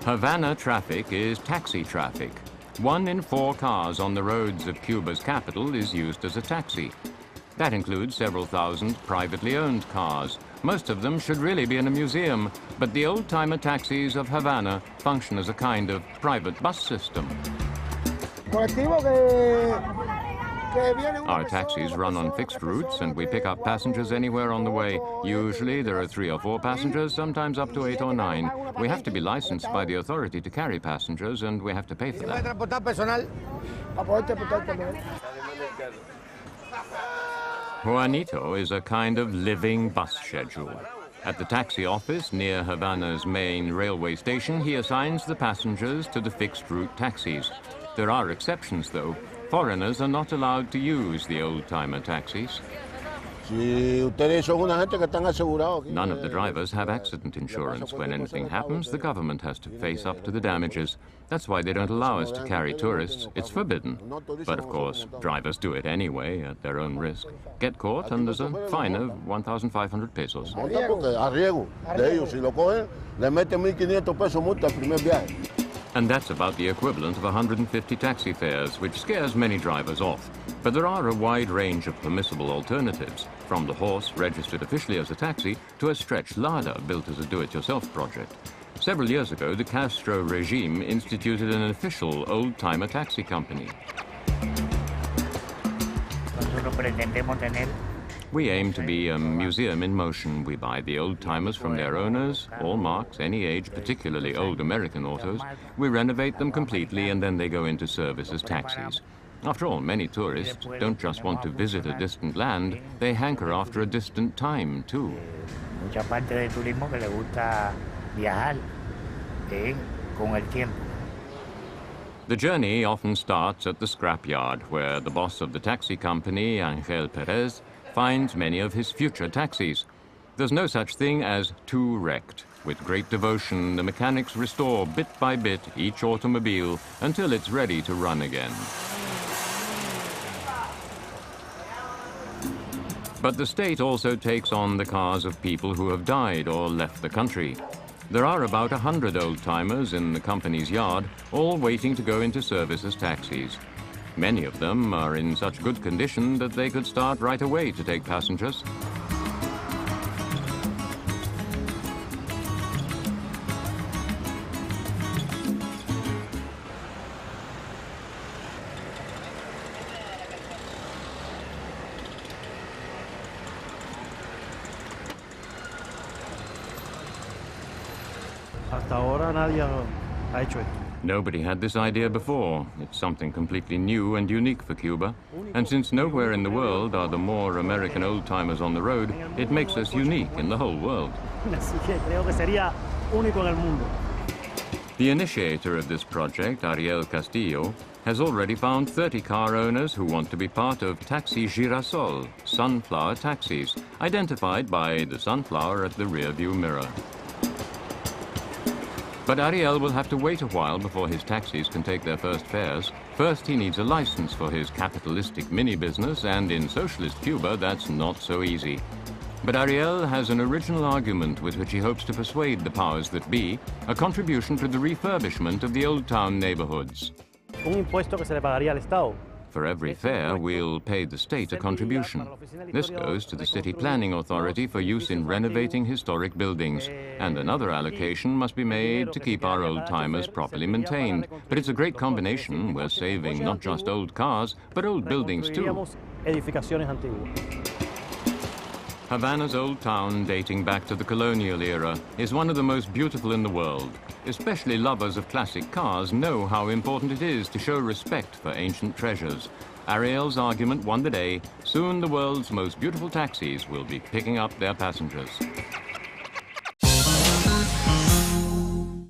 Havana traffic is taxi traffic. 1 in 4 cars on the roads of Cuba's capital is used as a taxi. That includes several thousand privately owned cars. Most of them should really be in a museum, but the old-timer taxis of Havana function as a kind of private bus system. Our taxis run on fixed routes and we pick up passengers anywhere on the way. Usually there are 3 or 4 passengers, sometimes up to 8 or 9. We have to be licensed by the authority to carry passengers and we have to pay for that. Juanito is a kind of living bus schedule. At the taxi office near Havana's main railway station, he assigns the passengers to the fixed route taxis. There are exceptions though. Foreigners are not allowed to use the old-timer taxis. None of the drivers have accident insurance. When anything happens, the government has to face up to the damages. That's why they don't allow us to carry tourists. It's forbidden. But of course, drivers do it anyway at their own risk. Get caught and there's a fine of 1,500 pesos. And that's about the equivalent of 150 taxi fares, which scares many drivers off. But there are a wide range of permissible alternatives, from the horse registered officially as a taxi to a stretch Lada built as a do-it-yourself project. Several years ago, the Castro regime instituted an official old-timer taxi company. We aim to be a museum in motion. We buy the old-timers from their owners, all marks, any age, particularly old American autos. We renovate them completely and then they go into service as taxis. After all, many tourists don't just want to visit a distant land, they hanker after a distant time too. The journey often starts at the scrapyard, where the boss of the taxi company, Angel Perez, finds many of his future taxis. There's no such thing as too wrecked. With great devotion, the mechanics restore bit by bit each automobile until it's ready to run again. But the state also takes on the cars of people who have died or left the country. There are about 100 old-timers in the company's yard, all waiting to go into service as taxis. Many of them are in such good condition that they could start right away to take passengers. Nobody had this idea before. It's something completely new and unique for Cuba. And since nowhere in the world are there more American old-timers on the road, it makes us unique in the whole world. The initiator of this project, Ariel Castillo, has already found 30 car owners who want to be part of Taxi Girasol, sunflower taxis, identified by the sunflower at the rear-view mirror. But Ariel will have to wait a while before his taxis can take their first fares. First, he needs a license for his capitalistic mini-business, and in socialist Cuba, that's not so easy. But Ariel has an original argument with which he hopes to persuade the powers that be, a contribution to the refurbishment of the Old Town neighborhoods. For every fare, we'll pay the state a contribution. This goes to the city planning authority for use in renovating historic buildings. And another allocation must be made to keep our old-timers properly maintained. But it's a great combination. We're saving not just old cars, but old buildings too. Havana's old town, dating back to the colonial era, is one of the most beautiful in the world. Especially lovers of classic cars know how important it is to show respect for ancient treasures. Ariel's argument won the day. Soon the world's most beautiful taxis will be picking up their passengers.